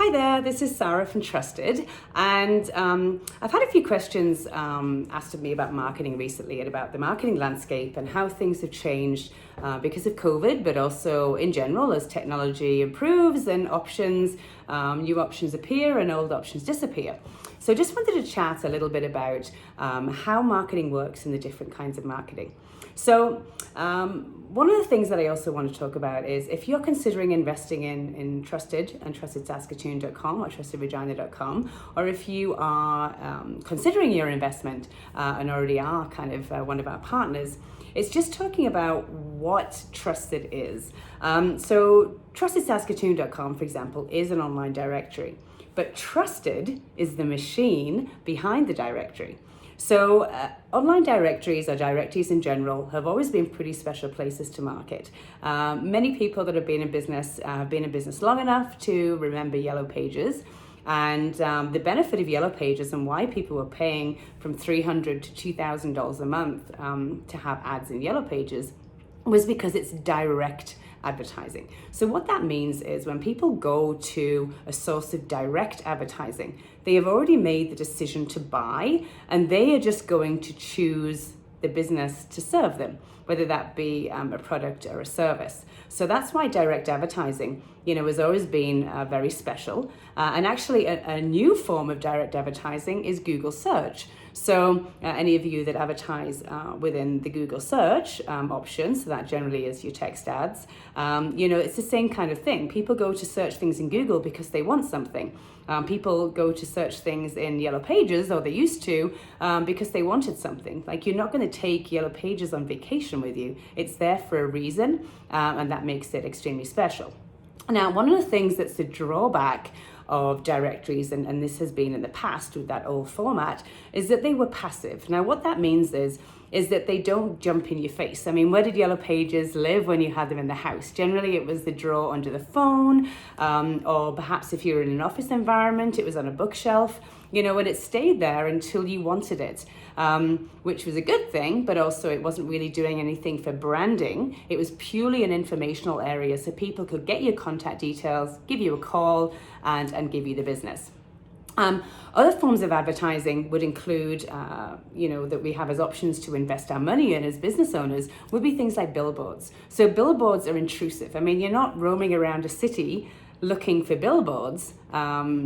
Hi there, this is Sara from Trusted, and I've had a few questions asked of me about marketing recently and about the marketing landscape and how things have changed because of COVID, but also in general as technology improves and new options appear and old options disappear. So just wanted to chat a little bit about how marketing works in the different kinds of marketing. So one of the things that I also want to talk about is if you're considering investing in Trusted and Trustedsaskatoon.com or trustedvagina.com, or if you are considering your investment and already are kind of one of our partners, it's just talking about what Trusted is. So Trustedsaskatoon.com, for example, is an online directory, but Trusted is the machine behind the directory. So online directories or directories in general have always been pretty special places to market. Many people that have been in business have been in business long enough to remember Yellow Pages. And the benefit of Yellow Pages and why people were paying from $300 to $2,000 a month to have ads in Yellow Pages was because it's direct advertising. So what that means is when people go to a source of direct advertising, they have already made the decision to buy and they are just going to choose the business to serve them, whether that be a product or a service. So that's why direct advertising, has always been very special. And actually a new form of direct advertising is Google search. So any of you that advertise within the Google search option, so that generally is your text ads, it's the same kind of thing. People go to search things in Google because they want something. People go to search things in Yellow Pages, or they used to, because they wanted something. Like, you're not going to take Yellow Pages on vacation with you. It's there for a reason, and that makes it extremely special. Now, one of the things that's the drawback of directories, and this has been in the past with that old format, is that they were passive. Now, what that means is that they don't jump in your face. I mean, where did Yellow Pages live when you had them in the house? Generally, it was the drawer under the phone, or perhaps if you're in an office environment, it was on a bookshelf, and it stayed there until you wanted it, which was a good thing, but also it wasn't really doing anything for branding. It was purely an informational area, so people could get your contact details, give you a call, and give you the business. Other forms of advertising would include, that we have as options to invest our money in as business owners, would be things like billboards. So billboards are intrusive. I mean, you're not roaming around a city looking for billboards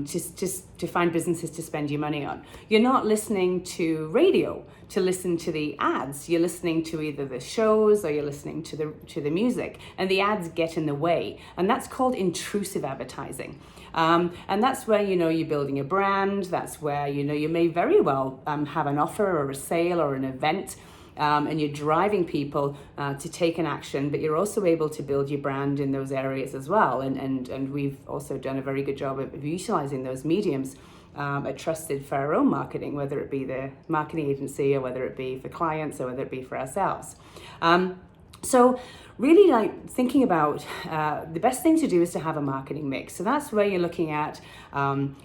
just to find businesses to spend your money on. You're not listening to radio to listen to the ads. You're listening to either the shows or you're listening to the music, and the ads get in the way, and that's called intrusive advertising. And that's where you're building a brand. That's where you may very well have an offer or a sale or an event. And you're driving people to take an action, but you're also able to build your brand in those areas as well. And we've also done a very good job of utilizing those mediums at Trusted for our own marketing, whether it be the marketing agency or whether it be for clients or whether it be for ourselves. So really, like, thinking about the best thing to do is to have a marketing mix. So that's where you're looking at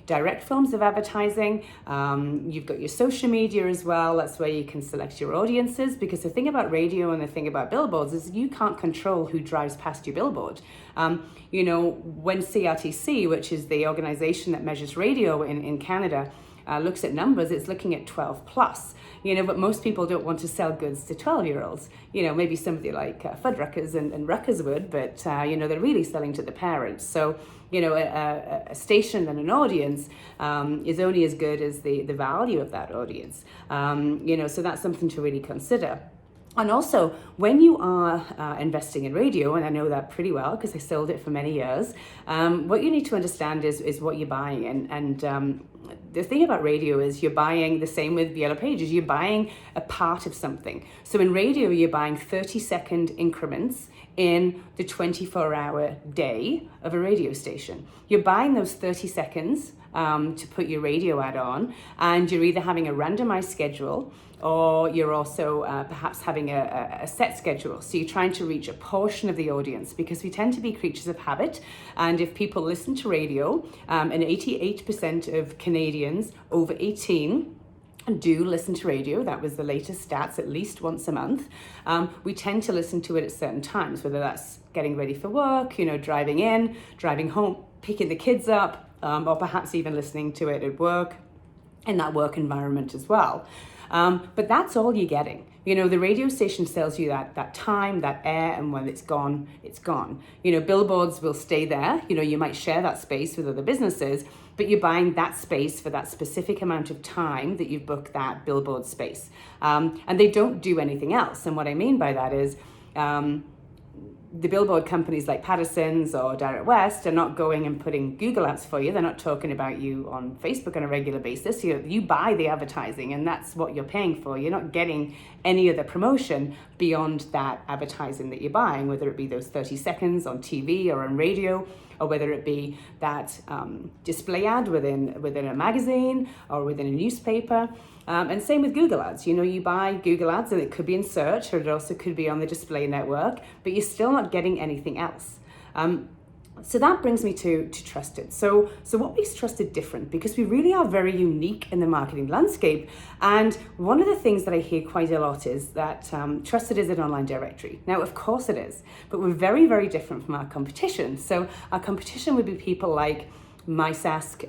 direct forms of advertising. You've got your social media as well. That's where you can select your audiences, because the thing about radio and the thing about billboards is you can't control who drives past your billboard. When CRTC, which is the organization that measures radio in Canada, looks at numbers, it's looking at 12 plus, but most people don't want to sell goods to 12-year-olds. Maybe somebody like Fuddruckers and Ruckers would, but they're really selling to the parents. So a station and an audience is only as good as the value of that audience. So that's something to really consider. And also, when you are investing in radio, and I know that pretty well because I sold it for many years, what you need to understand is what you're buying. And the thing about radio is you're buying the same with Yellow Pages. You're buying a part of something. So in radio, you're buying 30-second increments in the 24-hour day of a radio station. You're buying those 30 seconds to put your radio ad on, and you're either having a randomized schedule or you're also perhaps having a set schedule. So you're trying to reach a portion of the audience, because we tend to be creatures of habit. And if people listen to radio, and 88% of Canadians over 18 do listen to radio. That was the latest stats, at least once a month. We tend to listen to it at certain times, whether that's getting ready for work, driving in, driving home, picking the kids up, or perhaps even listening to it at work, in that work environment as well. But that's all you're getting. The radio station sells you that time, that air, and when it's gone, it's gone. Billboards will stay there. You might share that space with other businesses, but you're buying that space for that specific amount of time that you've booked that billboard space. And they don't do anything else. And what I mean by that is, the billboard companies like Patterson's or Direct West are not going and putting Google ads for you. They're not talking about you on Facebook on a regular basis. You buy the advertising, and that's what you're paying for. You're not getting any other promotion beyond that advertising that you're buying, whether it be those 30 seconds on TV or on radio, or whether it be that display ad within a magazine or within a newspaper. And same with Google ads. You buy Google ads, and it could be in search, or it also could be on the display network, but you're still not getting anything else. So that brings me to Trusted. So what makes Trusted different? Because we really are very unique in the marketing landscape. And one of the things that I hear quite a lot is that Trusted is an online directory. Now, of course it is, but we're very, very different from our competition. So our competition would be people like MySask,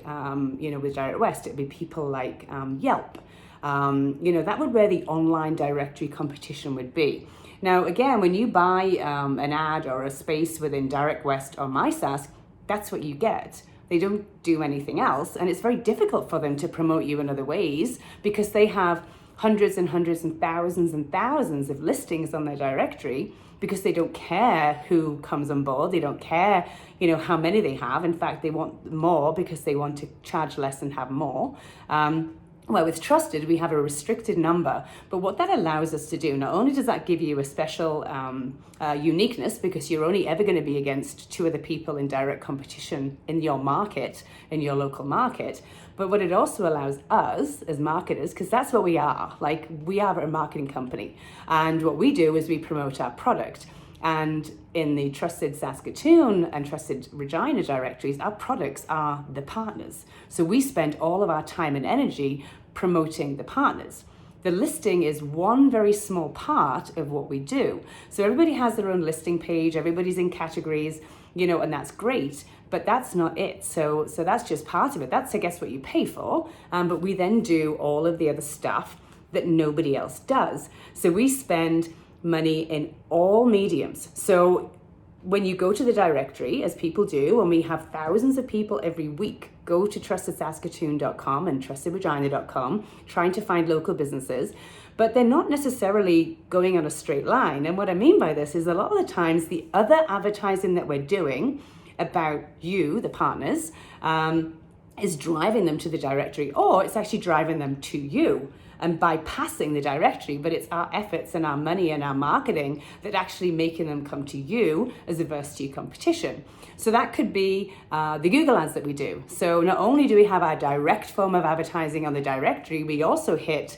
with Direct West. It'd be people like Yelp. That would where the online directory competition would be. Now, again, when you buy an ad or a space within Direct West or MySask, that's what you get. They don't do anything else, and it's very difficult for them to promote you in other ways because they have hundreds and hundreds and thousands of listings on their directory because they don't care who comes on board. They don't care, how many they have. In fact, they want more because they want to charge less and have more. Well, with Trusted, we have a restricted number, but what that allows us to do, not only does that give you a special uniqueness, because you're only ever going to be against two other people in direct competition in your market, in your local market, but what it also allows us as marketers, because that's what we are, we are a marketing company, and what we do is we promote our product. And in the Trusted Saskatoon and Trusted Regina directories, our products are the partners. So we spend all of our time and energy promoting the partners. The listing is one very small part of what we do. So everybody has their own listing page, everybody's in categories, and that's great, but that's not it. So that's just part of it. That's, I guess, what you pay for. But we then do all of the other stuff that nobody else does. So we spend money in all mediums. So when you go to the directory, as people do, and we have thousands of people every week go to Trustedsaskatoon.com and Trustedregina.com trying to find local businesses, but they're not necessarily going on a straight line. And what I mean by this is a lot of the times the other advertising that we're doing about you, the partners, is driving them to the directory, or it's actually driving them to you and bypassing the directory, but it's our efforts and our money and our marketing that actually making them come to you as opposed to your competition. So that could be the Google ads that we do. So not only do we have our direct form of advertising on the directory, we also hit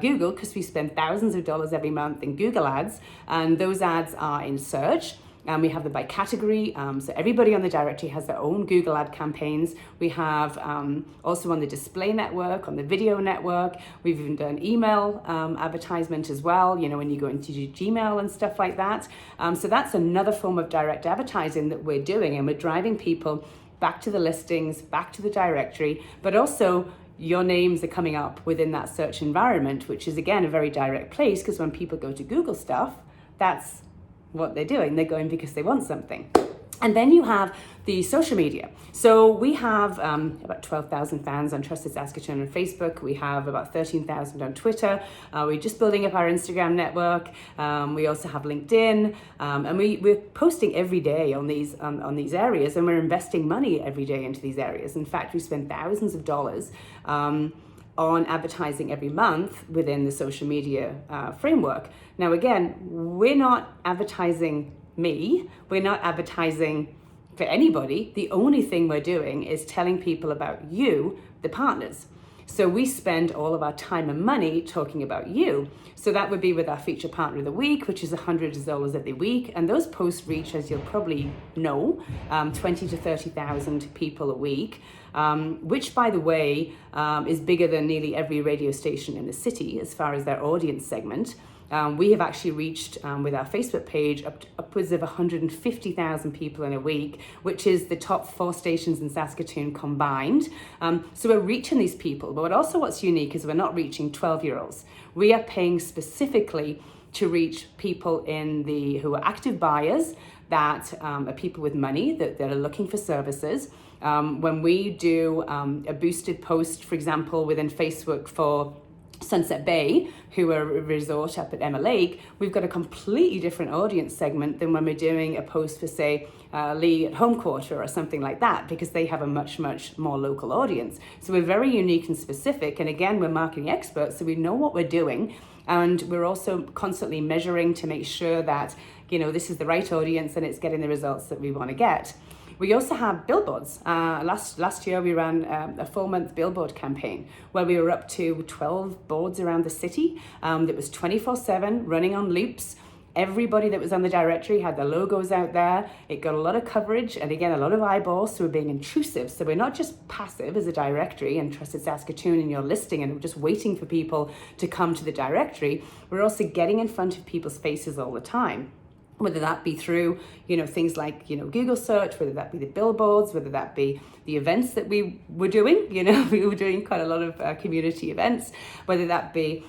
Google because we spend thousands of dollars every month in Google ads, and those ads are in search. And we have them by category, so everybody on the directory has their own Google ad campaigns. We have also on the display network, on the video network. We've even done email advertisement as well, when you go into Gmail and stuff like that. So that's another form of direct advertising that we're doing, and we're driving people back to the listings, back to the directory, but also your names are coming up within that search environment, which is, again, a very direct place, because when people go to Google stuff, that's what they're doing. They're going because they want something. And then you have the social media. So we have about 12,000 fans on Trusted Saskatoon on Facebook. We have about 13,000 on Twitter. We're just building up our Instagram network. We also have LinkedIn. And we're posting every day on these areas, and we're investing money every day into these areas. In fact, we spend thousands of dollars on advertising every month within the social media framework. Now, again, we're not advertising me. We're not advertising for anybody. The only thing we're doing is telling people about you, the partners. So we spend all of our time and money talking about you. So that would be with our feature partner of the week, which is $100 every week. And those posts reach, as you'll probably know, 20 to 30,000 people a week, which, by the way, is bigger than nearly every radio station in the city as far as their audience segment. We have actually reached, with our Facebook page, upwards of 150,000 people in a week, which is the top 4 stations in Saskatoon combined. So we're reaching these people, but also what's unique is we're not reaching 12-year-olds. We are paying specifically to reach people who are active buyers, that are people with money that are looking for services. When we do a boosted post, for example, within Facebook for Sunset Bay, who are a resort up at Emma Lake, we've got a completely different audience segment than when we're doing a post for, say, Lee at Home Quarter or something like that, because they have a much, much more local audience. So we're very unique and specific. And again, we're marketing experts, so we know what we're doing. And we're also constantly measuring to make sure that, this is the right audience and it's getting the results that we want to get. We also have billboards. Last year we ran a 4-month billboard campaign where we were up to 12 boards around the city. That was 24/7, running on loops. Everybody that was on the directory had their logos out there. It got a lot of coverage and again, a lot of eyeballs, so we're being intrusive. So we're not just passive as a directory and Trusted Saskatoon in your listing and just waiting for people to come to the directory. We're also getting in front of people's faces all the time. Whether that be through, things like, Google search, whether that be the billboards, whether that be the events that we were doing, we were doing quite a lot of community events, whether that be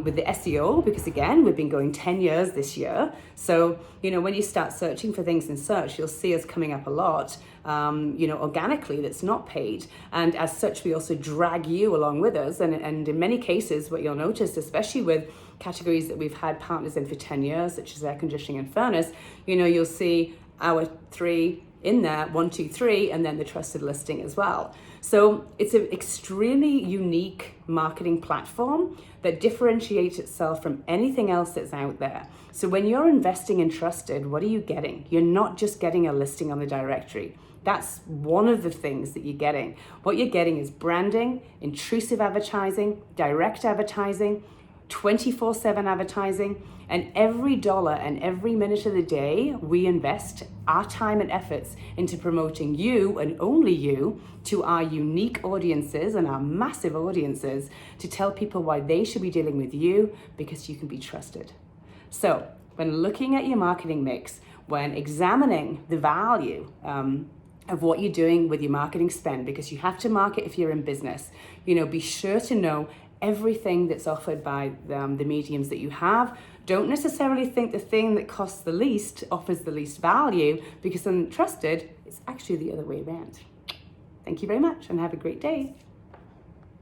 with the SEO, because again, we've been going 10 years this year. So, when you start searching for things in search, you'll see us coming up a lot, organically, that's not paid. And as such, we also drag you along with us. And in many cases, what you'll notice, especially with categories that we've had partners in for 10 years, such as air conditioning and furnace, you'll see our 3 in there, 1, 2, 3, and then the trusted listing as well. So it's an extremely unique marketing platform that differentiates itself from anything else that's out there. So when you're investing in Trusted, what are you getting? You're not just getting a listing on the directory. That's one of the things that you're getting. What you're getting is branding, intrusive advertising, direct advertising, 24/7 advertising, and every dollar and every minute of the day, we invest our time and efforts into promoting you and only you to our unique audiences and our massive audiences to tell people why they should be dealing with you, because you can be trusted. So when looking at your marketing mix, when examining the value of what you're doing with your marketing spend, because you have to market if you're in business, be sure to know everything that's offered by the mediums that you have. Don't necessarily think the thing that costs the least offers the least value, because on Trusted, it's actually the other way around. Thank you very much and have a great day.